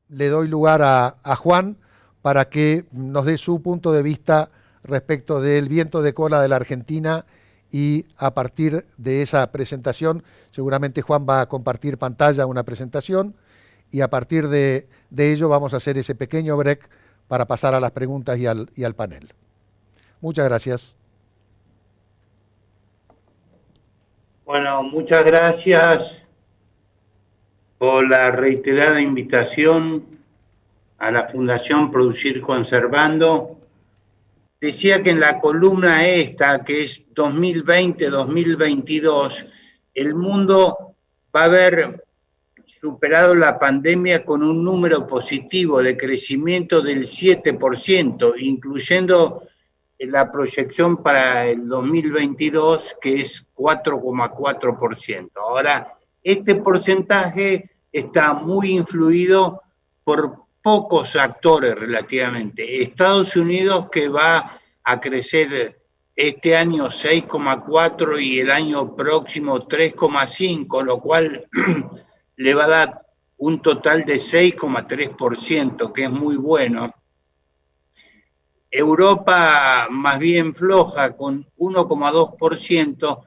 le doy lugar a Juan para que nos dé su punto de vista respecto del viento de cola de la Argentina y a partir de esa presentación, seguramente Juan va a compartir pantalla una presentación y a partir de ello vamos a hacer ese pequeño break para pasar a las preguntas y al panel. Muchas gracias. Bueno, muchas gracias por la reiterada invitación a la Fundación Producir Conservando. Decía que en la columna esta, que es 2020-2022, el mundo va a haber superado la pandemia con un número positivo de crecimiento del 7%, incluyendo la proyección para el 2022, que es 4,4%. Ahora, este porcentaje está muy influido por pocos actores relativamente. Estados Unidos, que va a crecer este año 6,4 y el año próximo 3,5, lo cual le va a dar un total de 6,3%, que es muy bueno. Europa más bien floja con 1,2%,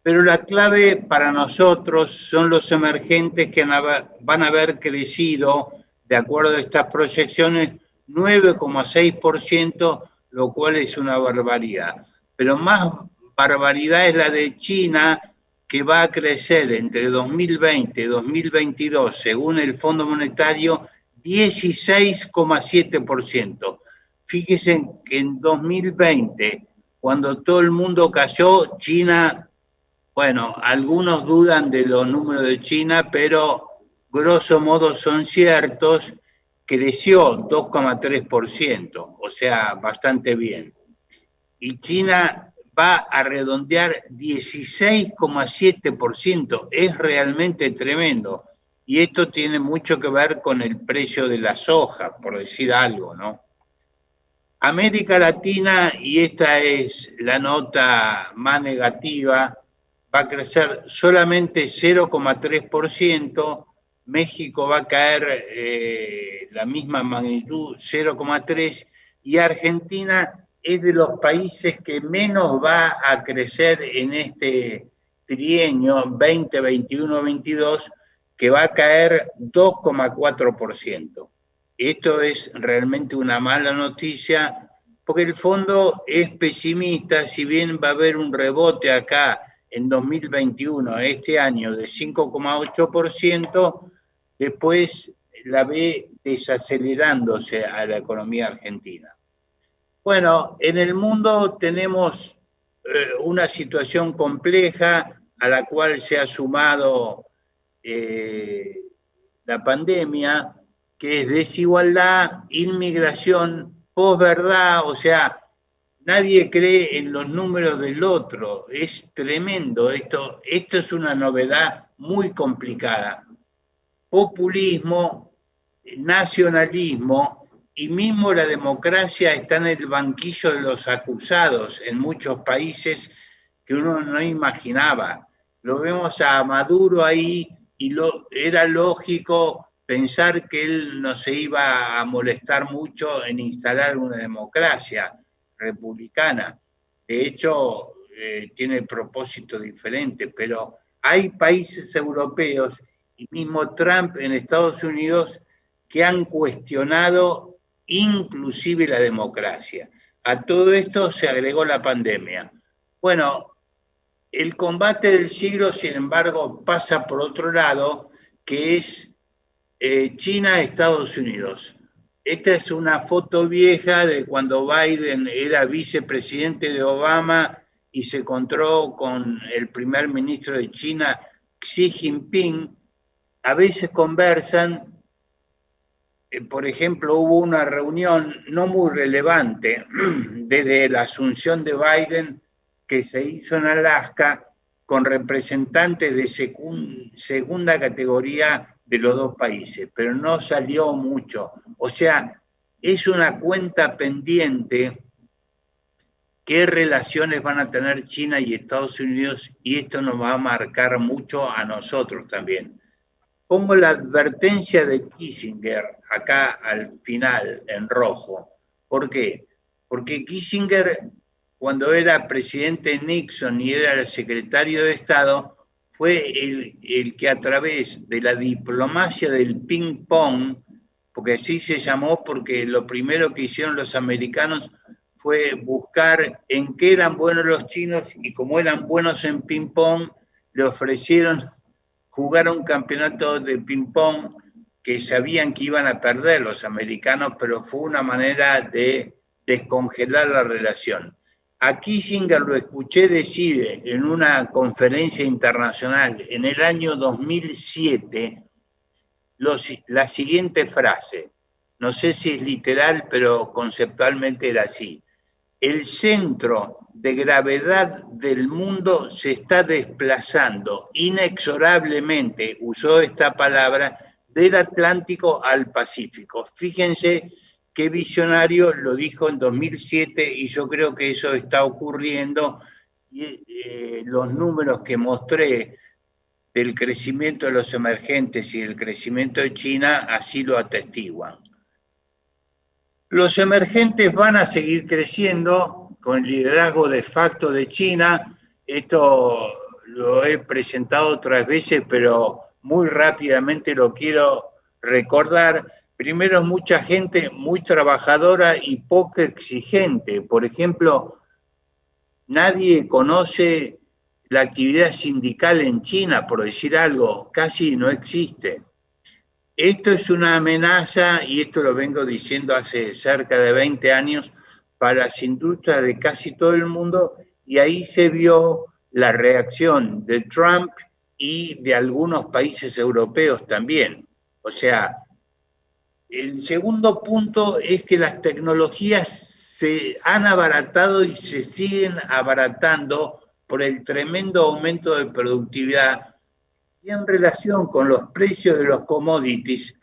pero la clave para nosotros son los emergentes que van a haber crecido, de acuerdo a estas proyecciones, 9,6%, lo cual es una barbaridad. Pero más barbaridad es la de China, que va a crecer entre 2020 y 2022, según el Fondo Monetario, 16,7%. Fíjense que en 2020, cuando todo el mundo cayó, China, bueno, algunos dudan de los números de China, pero grosso modo son ciertos, creció 2,3%, o sea, bastante bien. Y China va a redondear 16,7%, es realmente tremendo. Y esto tiene mucho que ver con el precio de la soja, por decir algo, ¿no? América Latina, y esta es la nota más negativa, va a crecer solamente 0,3%, México va a caer la misma magnitud, 0,3%, y Argentina es de los países que menos va a crecer en este trienio 2021-22, que va a caer 2,4%. Esto es realmente una mala noticia, porque el fondo es pesimista. Si bien va a haber un rebote acá en 2021, este año, de 5,8%, después la ve desacelerándose a la economía argentina. Bueno, en el mundo tenemos una situación compleja a la cual se ha sumado la pandemia, que es desigualdad, inmigración, posverdad, o sea, nadie cree en los números del otro. Es tremendo esto. Esto es una novedad muy complicada. Populismo, nacionalismo y mismo la democracia está en el banquillo de los acusados en muchos países que uno no imaginaba. Lo vemos a Maduro ahí y era lógico pensar que él no se iba a molestar mucho en instalar una democracia republicana. De hecho, tiene propósito diferente, pero hay países europeos y mismo Trump en Estados Unidos que han cuestionado inclusive la democracia. A todo esto se agregó la pandemia. Bueno, el combate del siglo, sin embargo, pasa por otro lado, que es China-Estados Unidos. Esta es una foto vieja de cuando Biden era vicepresidente de Obama y se encontró con el primer ministro de China, Xi Jinping. A veces conversan, por ejemplo, hubo una reunión no muy relevante desde la asunción de Biden que se hizo en Alaska con representantes de segunda categoría de los dos países, pero no salió mucho. O sea, es una cuenta pendiente qué relaciones van a tener China y Estados Unidos, y esto nos va a marcar mucho a nosotros también. pongo la advertencia de Kissinger acá al final, en rojo. ¿Por qué? Porque Kissinger, cuando era presidente Nixon y era el secretario de Estado, fue el que a través de la diplomacia del ping-pong, porque así se llamó, porque lo primero que hicieron los americanos fue buscar en qué eran buenos los chinos, y como eran buenos en ping-pong, le ofrecieron jugar un campeonato de ping-pong que sabían que iban a perder los americanos, pero fue una manera de descongelar la relación. A Kissinger lo escuché decir en una conferencia internacional en el año 2007 la siguiente frase, no sé si es literal, pero conceptualmente era así: el centro de gravedad del mundo se está desplazando inexorablemente, usó esta palabra, del Atlántico al Pacífico. Fíjense qué visionario, lo dijo en 2007 y yo creo que eso está ocurriendo. Y los números que mostré del crecimiento de los emergentes y el crecimiento de China así lo atestiguan. Los emergentes van a seguir creciendo con el liderazgo de facto de China. Esto lo he presentado otras veces, pero muy rápidamente lo quiero recordar. Primero, mucha gente muy trabajadora y poco exigente. Por ejemplo, nadie conoce la actividad sindical en China, por decir algo, casi no existe. Esto es una amenaza, y esto lo vengo diciendo hace cerca de 20 años, para las industrias de casi todo el mundo, y ahí se vio la reacción de Trump y de algunos países europeos también. O sea, el segundo punto es que las tecnologías se han abaratado y se siguen abaratando por el tremendo aumento de productividad. Y en relación con los precios de los commodities,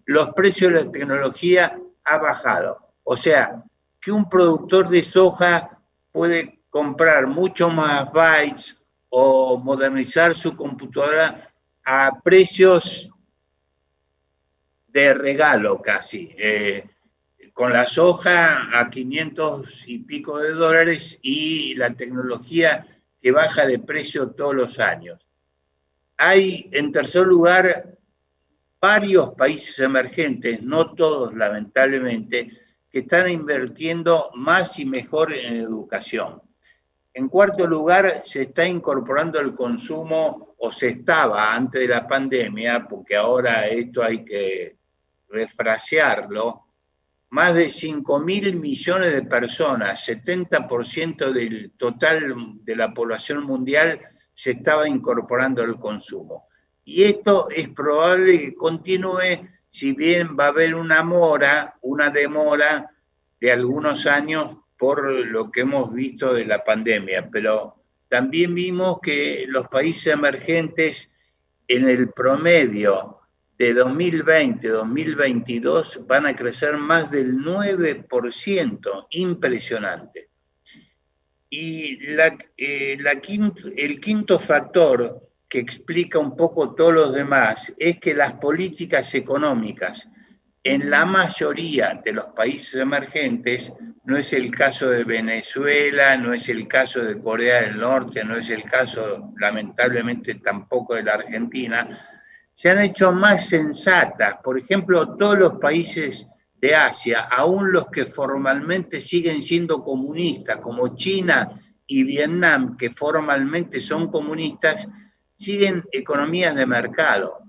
los precios de la tecnología han bajado. O sea, que un productor de soja puede comprar mucho más bytes o modernizar su computadora a precios de regalo casi. Con la soja a 500 y pico de dólares y la tecnología que baja de precio todos los años. Hay, en tercer lugar, varios países emergentes, no todos lamentablemente, que están invirtiendo más y mejor en educación. En cuarto lugar, se está incorporando el consumo, o se estaba antes de la pandemia, porque ahora esto hay que refrasearlo, más de 5.000 millones de personas, 70% del total de la población mundial, se estaba incorporando al consumo. Y esto es probable que continúe, si bien va a haber una demora de algunos años por lo que hemos visto de la pandemia, pero también vimos que los países emergentes en el promedio de 2020-2022 van a crecer más del 9%, impresionante. Y el quinto factor que explica un poco todos los demás es que las políticas económicas en la mayoría de los países emergentes, no es el caso de Venezuela, no es el caso de Corea del Norte, no es el caso, lamentablemente, tampoco de la Argentina, se han hecho más sensatas. Por ejemplo, todos los países de Asia, aún los que formalmente siguen siendo comunistas, como China y Vietnam, que formalmente son comunistas, siguen economías de mercado,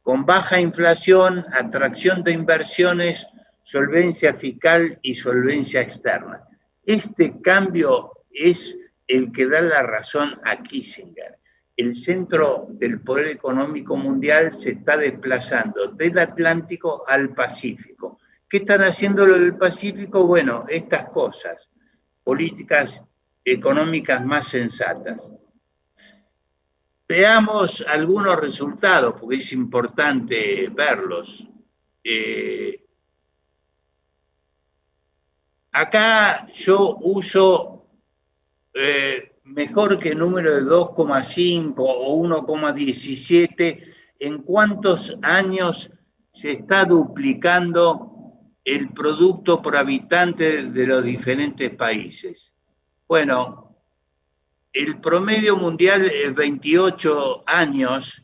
con baja inflación, atracción de inversiones, solvencia fiscal y solvencia externa. Este cambio es el que da la razón a Kissinger. El centro del poder económico mundial se está desplazando del Atlántico al Pacífico. ¿Qué están haciendo los del Pacífico? Bueno, estas cosas, políticas económicas más sensatas. Veamos algunos resultados, porque es importante verlos. Acá yo uso mejor que el número de 2,5 o 1,17 ¿en cuántos años se está duplicando el producto por habitante de los diferentes países? Bueno, el promedio mundial es 28 años,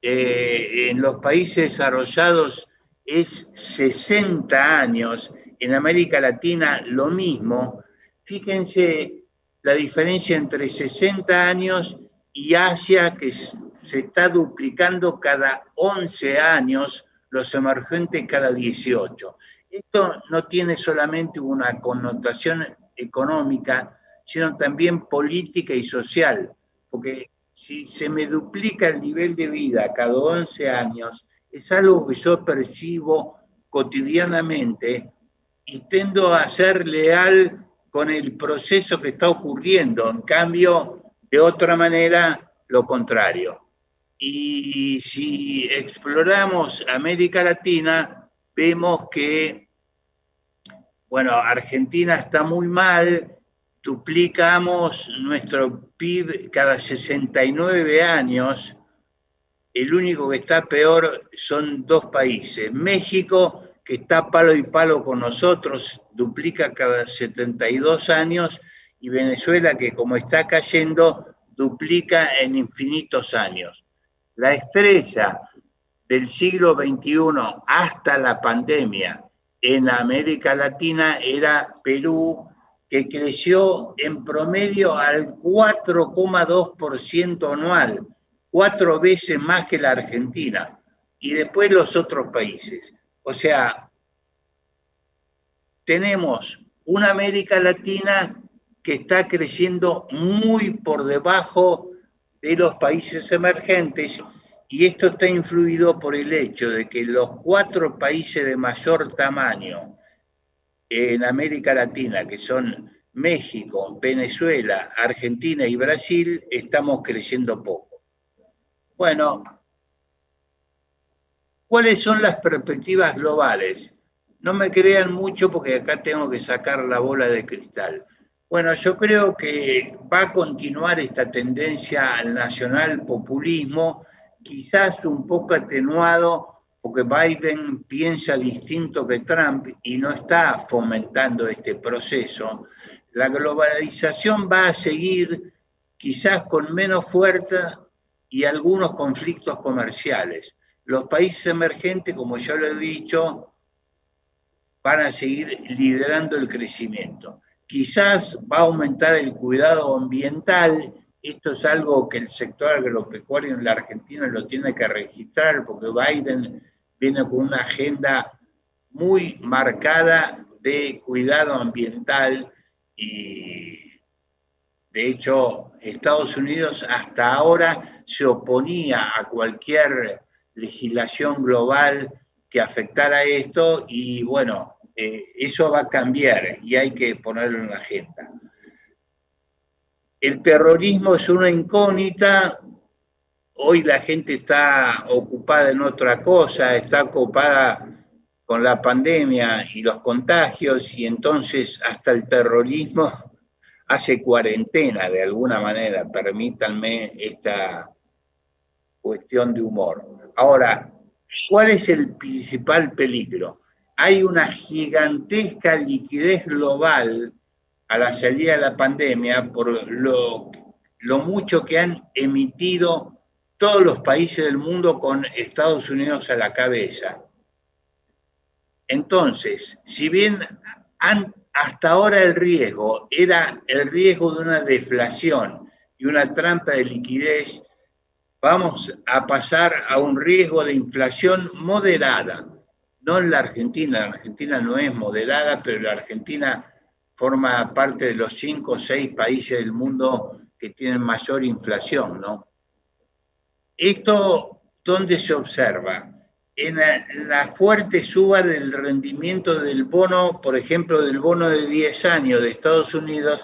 en los países desarrollados es 60 años, en América Latina lo mismo. Fíjense la diferencia entre 60 años y Asia, que se está duplicando cada 11 años, los emergentes cada 18. Esto no tiene solamente una connotación económica, sino también política y social, porque si se me duplica el nivel de vida cada 11 años, es algo que yo percibo cotidianamente y tendo a ser leal con el proceso que está ocurriendo. En cambio, de otra manera, lo contrario. Y si exploramos América Latina, vemos que, bueno, Argentina está muy mal, duplicamos nuestro PIB cada 69 años, el único que está peor son dos países. México, que está palo y palo con nosotros, duplica cada 72 años, y Venezuela, que como está cayendo, duplica en infinitos años. La estrella del siglo XXI hasta la pandemia en América Latina era Perú, que creció en promedio al 4,2% anual, 4 veces más que la Argentina, y después los otros países. O sea, tenemos una América Latina que está creciendo muy por debajo de los países emergentes, y esto está influido por el hecho de que los 4 países de mayor tamaño en América Latina, que son México, Venezuela, Argentina y Brasil, estamos creciendo poco. Bueno, ¿cuáles son las perspectivas globales? No me crean mucho porque acá tengo que sacar la bola de cristal. Bueno, yo creo que va a continuar esta tendencia al nacional populismo, quizás un poco atenuado porque Biden piensa distinto que Trump y no está fomentando este proceso. La globalización va a seguir, quizás con menos fuerza y algunos conflictos comerciales. Los países emergentes, como ya lo he dicho, van a seguir liderando el crecimiento. Quizás va a aumentar el cuidado ambiental. Esto es algo que el sector agropecuario en la Argentina lo tiene que registrar, porque Biden viene con una agenda muy marcada de cuidado ambiental, y de hecho Estados Unidos hasta ahora se oponía a cualquier legislación global que afectara esto, y bueno, eso va a cambiar y hay que ponerlo en la agenda. El terrorismo es una incógnita. Hoy la gente está ocupada en otra cosa, está ocupada con la pandemia y los contagios, y entonces hasta el terrorismo hace cuarentena de alguna manera. Permítanme esta cuestión de humor. Ahora, ¿cuál es el principal peligro? Hay una gigantesca liquidez global a la salida de la pandemia por lo mucho que han emitido todos los países del mundo con Estados Unidos a la cabeza. Entonces, si bien hasta ahora el riesgo era el riesgo de una deflación y una trampa de liquidez, vamos a pasar a un riesgo de inflación moderada. No en la Argentina no es moderada, pero la Argentina forma parte de los 5 o 6 países del mundo que tienen mayor inflación, ¿no? Esto, ¿dónde se observa? En la fuerte suba del rendimiento del bono, por ejemplo, del bono de 10 años de Estados Unidos,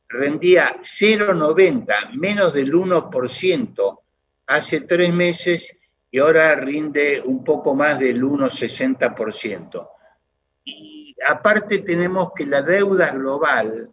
rendía 0,90, menos del 1% hace 3 meses, y ahora rinde un poco más del 1,60%. Y aparte tenemos que la deuda global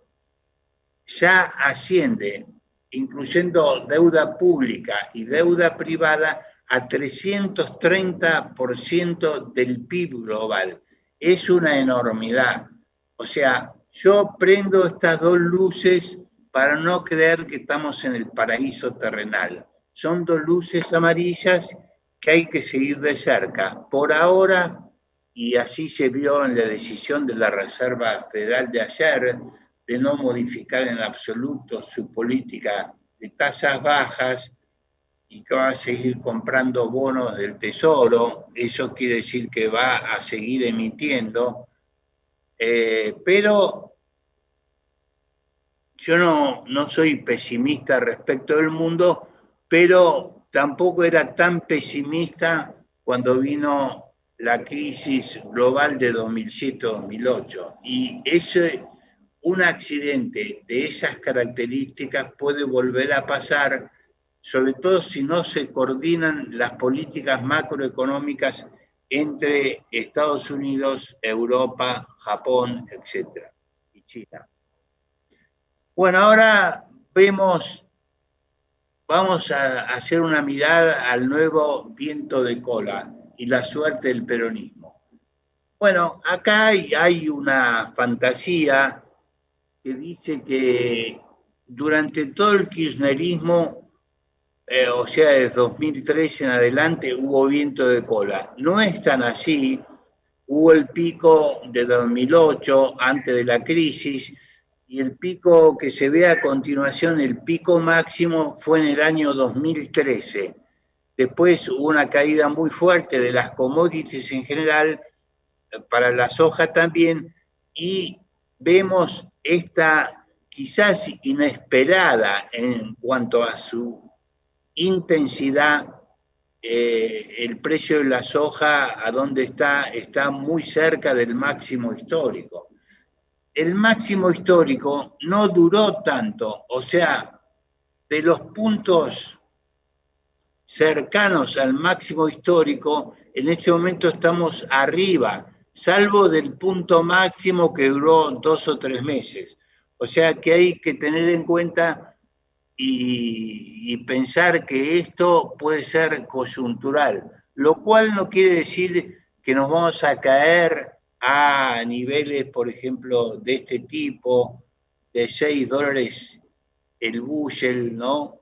ya asciende, incluyendo deuda pública y deuda privada, a 330% del PIB global. Es una enormidad. O sea, yo prendo estas dos luces para no creer que estamos en el paraíso terrenal. Son dos luces amarillas que hay que seguir de cerca. Por ahora, y así se vio en la decisión de la Reserva Federal de ayer, de no modificar en absoluto su política de tasas bajas y que va a seguir comprando bonos del Tesoro. Eso quiere decir que va a seguir emitiendo, pero yo no soy pesimista respecto del mundo, pero tampoco era tan pesimista cuando vino la crisis global de 2007-2008. Y ese, un accidente de esas características puede volver a pasar, sobre todo si no se coordinan las políticas macroeconómicas entre Estados Unidos, Europa, Japón, etc. y China. Bueno, ahora vamos a hacer una mirada al nuevo viento de cola y la suerte del peronismo. Bueno, acá hay una fantasía que dice que durante todo el kirchnerismo, o sea, desde 2003 en adelante, hubo viento de cola. No es tan así. Hubo el pico de 2008, antes de la crisis, y el pico que se ve a continuación, el pico máximo, fue en el año 2013. Después hubo una caída muy fuerte de las commodities en general, para la soja también, y vemos esta quizás inesperada en cuanto a su intensidad. El precio de la soja, a donde está muy cerca del máximo histórico. El máximo histórico no duró tanto, o sea, de los puntos cercanos al máximo histórico, en este momento estamos arriba, salvo del punto máximo que duró 2 o 3 meses. O sea que hay que tener en cuenta y pensar que esto puede ser coyuntural, lo cual no quiere decir que nos vamos a caer a niveles, por ejemplo, de este tipo, de $6 el bushel, ¿no?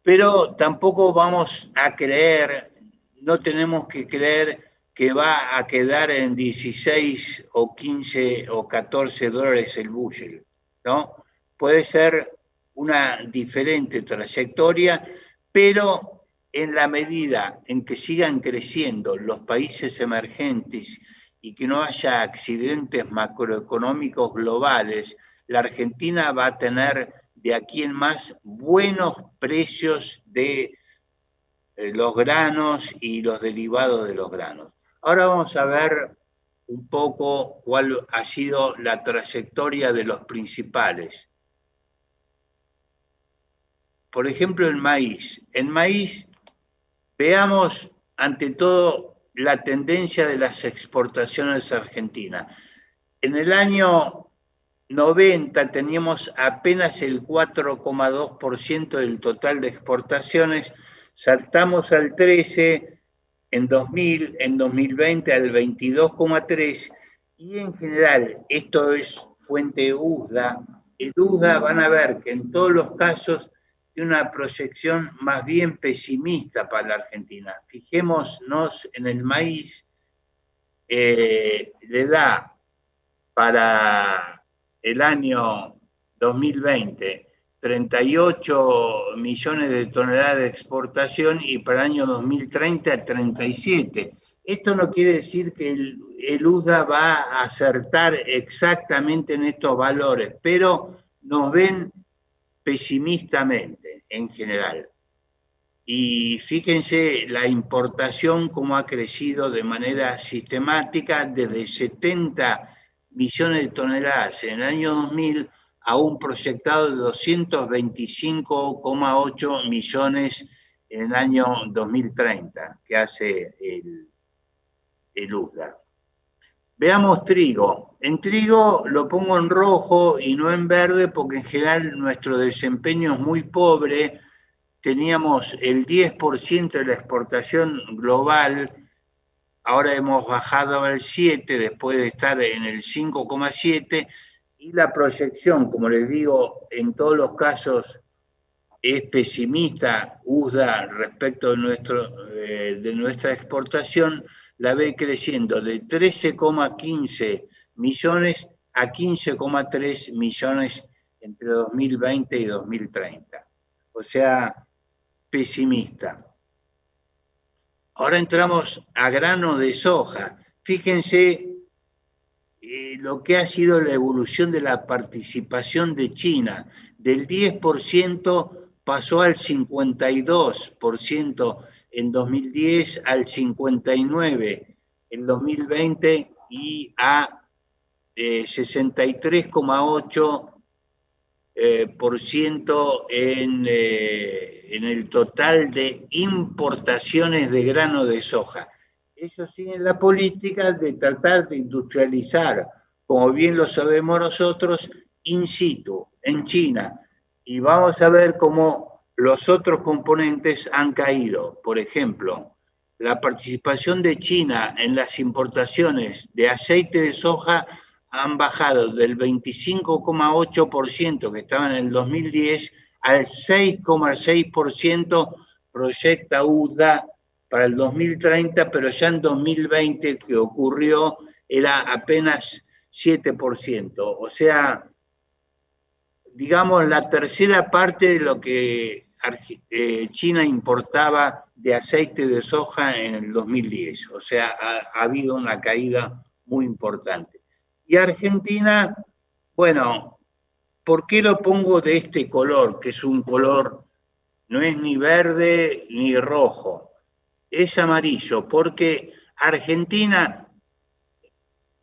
Pero tampoco vamos a creer, no tenemos que creer que va a quedar en 16 o 15 o $14 el bushel, ¿no? Puede ser una diferente trayectoria, pero en la medida en que sigan creciendo los países emergentes y que no haya accidentes macroeconómicos globales, la Argentina va a tener de aquí en más buenos precios de los granos y los derivados de los granos. Ahora vamos a ver un poco cuál ha sido la trayectoria de los principales. Por ejemplo, el maíz. En maíz, veamos ante todo la tendencia de las exportaciones argentinas. En el año 90 teníamos apenas el 4,2% del total de exportaciones, saltamos al 13%, en 2000, en 2020 al 22,3%, y en general, esto es fuente USDA, el USDA van a ver que en todos los casos tiene una proyección más bien pesimista para la Argentina. Fijémonos en el maíz, le da para el año 2020 38 millones de toneladas de exportación y para el año 2030 37. Esto no quiere decir que el USDA va a acertar exactamente en estos valores, pero nos ven pesimistamente en general. Y fíjense la importación cómo ha crecido de manera sistemática desde 70 millones de toneladas en el año 2000 a un proyectado de 225,8 millones en el año 2030, que hace el USDA. Veamos trigo. En trigo lo pongo en rojo y no en verde porque en general nuestro desempeño es muy pobre. teníamos el 10% de la exportación global, ahora hemos bajado al 7% después de estar en el 5,7%, y la proyección, como les digo, en todos los casos es pesimista. USDA respecto de nuestra exportación la ve creciendo de 13,15 millones a 15,3 millones entre 2020 y 2030. O sea, pesimista. Ahora entramos a grano de soja. Fíjense lo que ha sido la evolución de la participación de China. Del 10% pasó al 52% en 2010, al 59% en 2020 y a 63,8% en el total de importaciones de grano de soja. Ellos siguen la política de tratar de industrializar, como bien lo sabemos nosotros, in situ, en China. Y vamos a ver cómo los otros componentes han caído. Por ejemplo, la participación de China en las importaciones de aceite de soja han bajado del 25,8% que estaba en el 2010 al 6,6% proyecta USDA para el 2030, pero ya en 2020 que ocurrió era apenas 7%. O sea, digamos la tercera parte de lo que China importaba de aceite de soja en el 2010. O sea, ha habido una caída muy importante. Y Argentina, bueno, ¿por qué lo pongo de este color? Que es un color, no es ni verde ni rojo, es amarillo, porque Argentina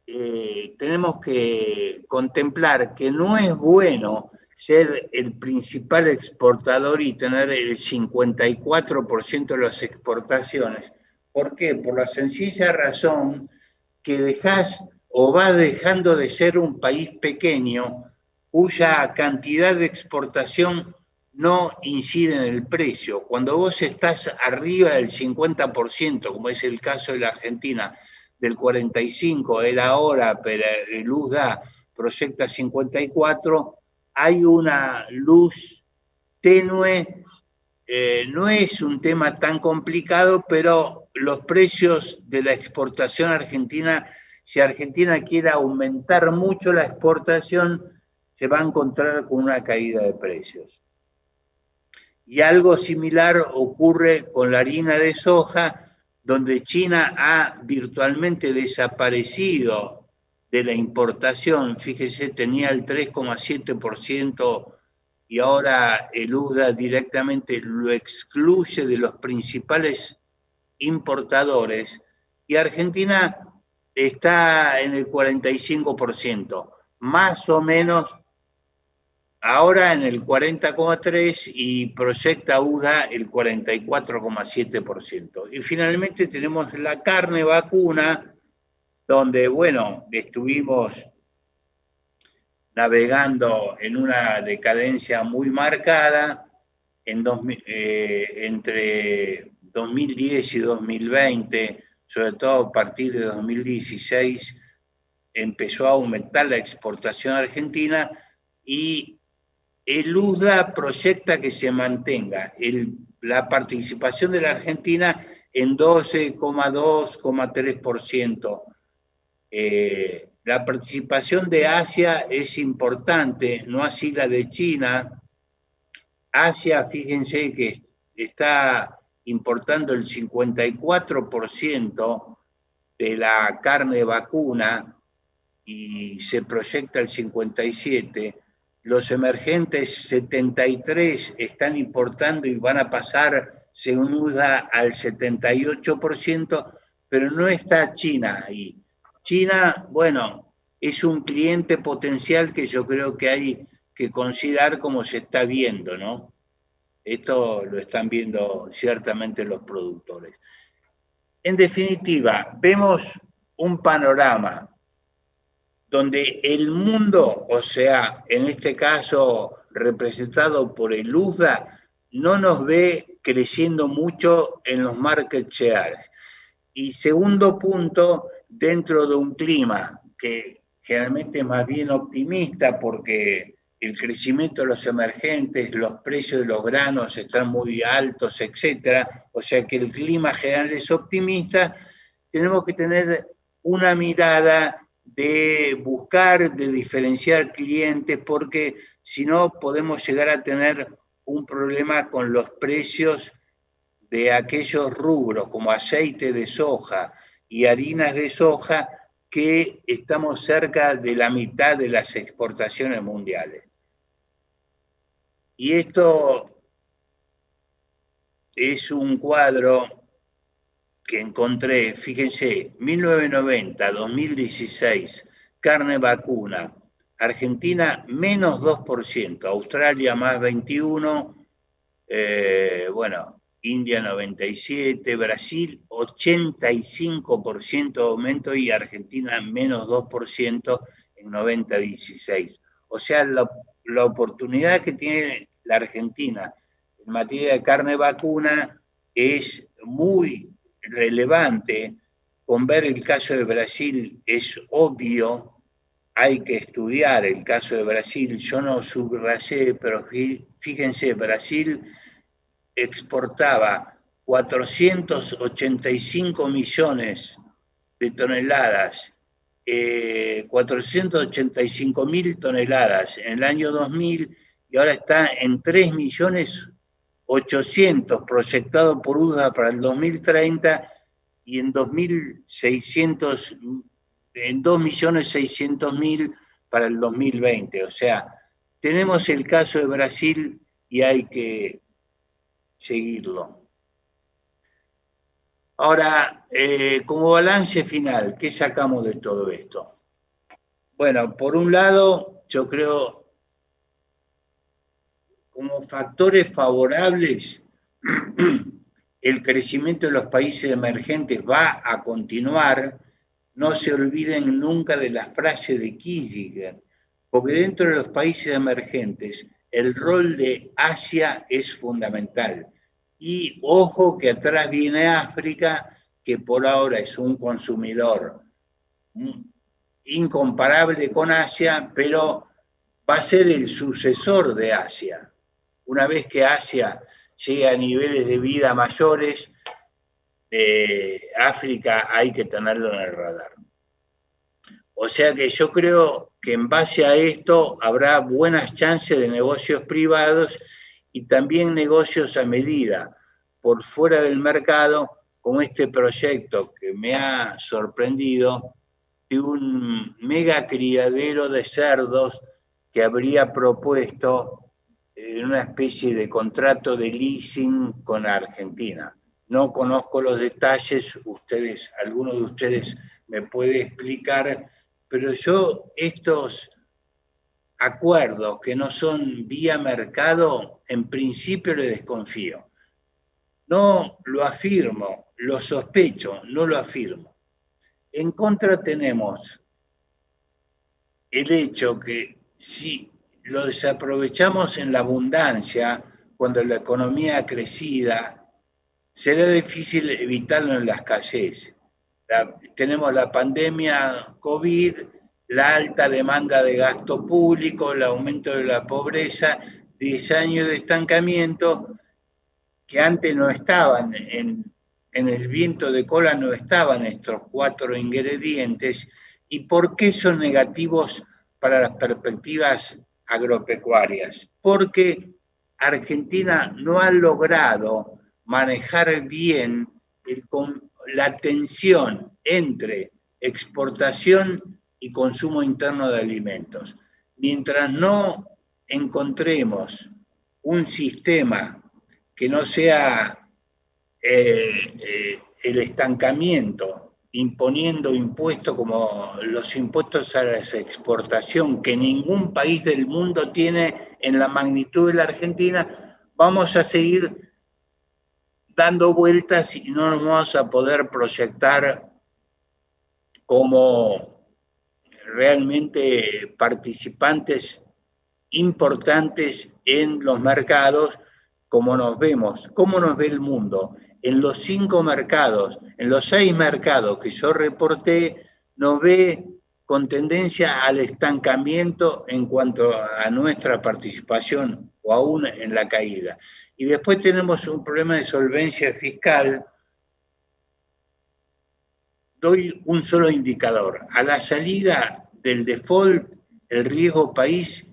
tenemos que contemplar que no es bueno ser el principal exportador y tener el 54% de las exportaciones. ¿Por qué? Por la sencilla razón que dejás o vas dejando de ser un país pequeño cuya cantidad de exportación no incide en el precio. Cuando vos estás arriba del 50%, como es el caso de la Argentina, del 45%, era ahora, pero el USDA proyecta 54%, hay una luz tenue. No es un tema tan complicado, pero los precios de la exportación argentina, si Argentina quiere aumentar mucho la exportación, se va a encontrar con una caída de precios. Y algo similar ocurre con la harina de soja, donde China ha virtualmente desaparecido de la importación. Fíjese, tenía el 3,7% y ahora el USDA directamente lo excluye de los principales importadores, y Argentina está en el 45%, más o menos ahora en el 40,3% y proyecta USDA el 44,7%. Y finalmente tenemos la carne vacuna, donde, bueno, estuvimos navegando en una decadencia muy marcada entre 2010 y 2020, sobre todo a partir de 2016, empezó a aumentar la exportación argentina y el USDA proyecta que se mantenga la participación de la Argentina en 12,2,3%. La participación de Asia es importante, no así la de China. Asia, fíjense que está importando el 54% de la carne vacuna y se proyecta el 57%. Los emergentes 73 están importando y van a pasar, según USDA, al 78%, pero no está China ahí. China, bueno, es un cliente potencial que yo creo que hay que considerar como se está viendo, ¿no? Esto lo están viendo ciertamente los productores. En definitiva, vemos un panorama donde el mundo, o sea, en este caso representado por el USDA, no nos ve creciendo mucho en los market shares. Y segundo punto, dentro de un clima que generalmente es más bien optimista porque el crecimiento de los emergentes, los precios de los granos están muy altos, etcétera, o sea que el clima general es optimista, tenemos que tener una mirada de buscar, de diferenciar clientes, porque si no podemos llegar a tener un problema con los precios de aquellos rubros como aceite de soja y harinas de soja que estamos cerca de la mitad de las exportaciones mundiales. Y esto es un cuadro que encontré, fíjense, 1990, 2016, carne vacuna, Argentina menos 2%, Australia más 21%, bueno, India 97%, Brasil 85% de aumento y Argentina menos 2% en 90-16. O sea, la oportunidad que tiene la Argentina en materia de carne vacuna es muy relevante. Con ver el caso de Brasil es obvio, hay que estudiar el caso de Brasil. Yo no subrayé, pero fíjense, Brasil exportaba 485 millones de toneladas, 485.000 toneladas en el año 2000 y ahora está en 3.800.000 proyectado por USDA para el 2030 y en 2.600.000 para el 2020. O sea, tenemos el caso de Brasil y hay que seguirlo. Ahora, como balance final, ¿qué sacamos de todo esto? Bueno, por un lado, yo creo, como factores favorables, el crecimiento de los países emergentes va a continuar. No se olviden nunca de la frase de Kissinger, porque dentro de los países emergentes el rol de Asia es fundamental. Y ojo que atrás viene África, que por ahora es un consumidor incomparable con Asia, pero va a ser el sucesor de Asia. Una vez que Asia llegue a niveles de vida mayores, África hay que tenerlo en el radar. O sea que yo creo que en base a esto habrá buenas chances de negocios privados y también negocios a medida por fuera del mercado, con este proyecto que me ha sorprendido de un mega criadero de cerdos que habría propuesto en una especie de contrato de leasing con Argentina. No conozco los detalles, alguno de ustedes me puede explicar, pero yo estos acuerdos que no son vía mercado, en principio le desconfío. No lo afirmo, lo sospecho, no lo afirmo. En contra tenemos el hecho que si lo desaprovechamos en la abundancia, cuando la economía crecida, será difícil evitarlo en la escasez. Tenemos la pandemia COVID, la alta demanda de gasto público, el aumento de la pobreza, 10 años de estancamiento que antes no estaban en el viento de cola, no estaban estos 4 ingredientes. ¿Y por qué son negativos para las perspectivas agropecuarias? Porque Argentina no ha logrado manejar bien la tensión entre exportación y consumo interno de alimentos. Mientras no encontremos un sistema que no sea el estancamiento, imponiendo impuestos como los impuestos a la exportación, que ningún país del mundo tiene en la magnitud de la Argentina, vamos a seguir dando vueltas y no nos vamos a poder proyectar como realmente participantes importantes en los mercados cómo nos vemos, cómo nos ve el mundo. En los 5 mercados, en los 6 mercados que yo reporté, nos ve con tendencia al estancamiento en cuanto a nuestra participación o aún en la caída. Y después tenemos un problema de solvencia fiscal. Doy un solo indicador. A la salida del default, el riesgo país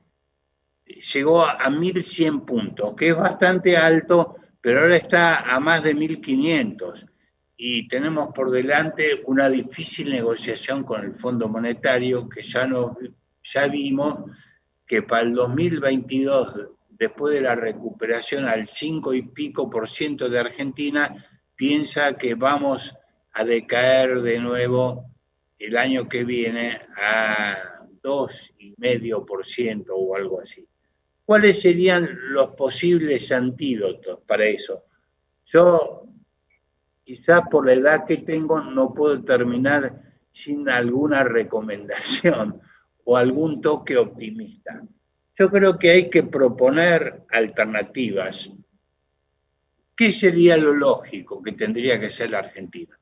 llegó a 1.100 puntos, que es bastante alto, pero ahora está a más de 1.500. Y tenemos por delante una difícil negociación con el Fondo Monetario, que ya vimos que para el 2022, después de la recuperación al 5 y pico % de Argentina, piensa que vamos a decaer de nuevo el año que viene a 2,5% o algo así. ¿Cuáles serían los posibles antídotos para eso? Yo, quizás por la edad que tengo, no puedo terminar sin alguna recomendación o algún toque optimista. Yo creo que hay que proponer alternativas. ¿Qué sería lo lógico que tendría que ser la Argentina?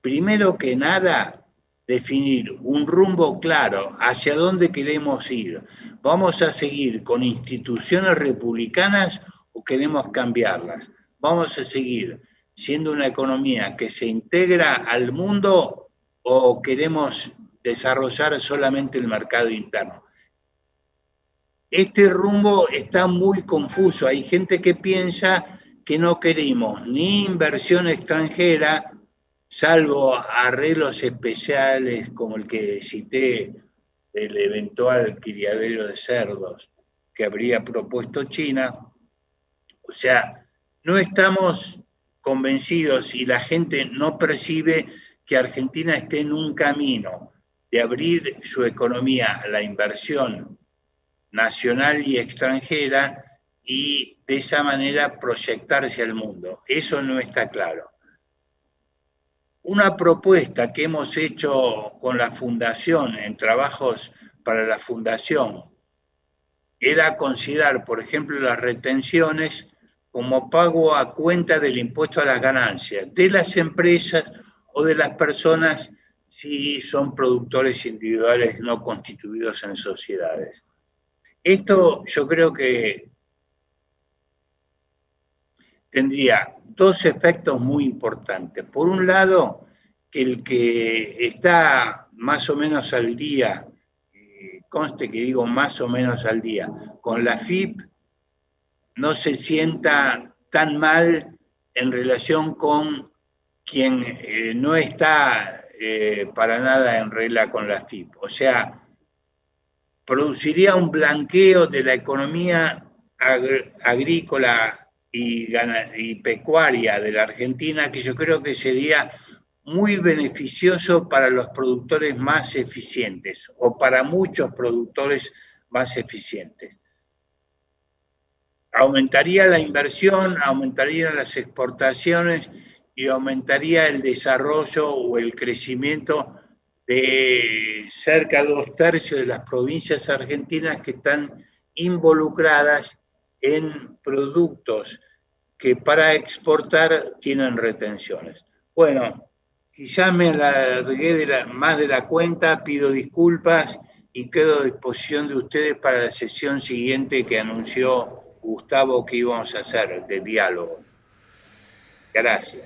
Primero que nada, definir un rumbo claro hacia dónde queremos ir. ¿Vamos a seguir con instituciones republicanas o queremos cambiarlas? ¿Vamos a seguir siendo una economía que se integra al mundo o queremos desarrollar solamente el mercado interno? Este rumbo está muy confuso. Hay gente que piensa que no queremos ni inversión extranjera, salvo arreglos especiales como el que cité del eventual criadero de cerdos que habría propuesto China. O sea, no estamos convencidos y la gente no percibe que Argentina esté en un camino de abrir su economía a la inversión nacional y extranjera y de esa manera proyectarse al mundo. Eso no está claro. Una propuesta que hemos hecho con la Fundación, en trabajos para la Fundación, era considerar, por ejemplo, las retenciones como pago a cuenta del impuesto a las ganancias de las empresas o de las personas si son productores individuales no constituidos en sociedades. Esto yo creo que tendría 2 efectos muy importantes. Por un lado, que el que está más o menos al día, conste que digo más o menos al día, con la FIP, no se sienta tan mal en relación con quien no está para nada en regla con la FIP. O sea, produciría un blanqueo de la economía agrícola y pecuaria de la Argentina que yo creo que sería muy beneficioso para los productores más eficientes o para muchos productores más eficientes. Aumentaría la inversión, aumentarían las exportaciones y aumentaría el desarrollo o el crecimiento de cerca de 2/3 de las provincias argentinas que están involucradas en productos que para exportar tienen retenciones. Bueno, quizás me alargué más de la cuenta, pido disculpas y quedo a disposición de ustedes para la sesión siguiente que anunció Gustavo que íbamos a hacer de diálogo. Gracias.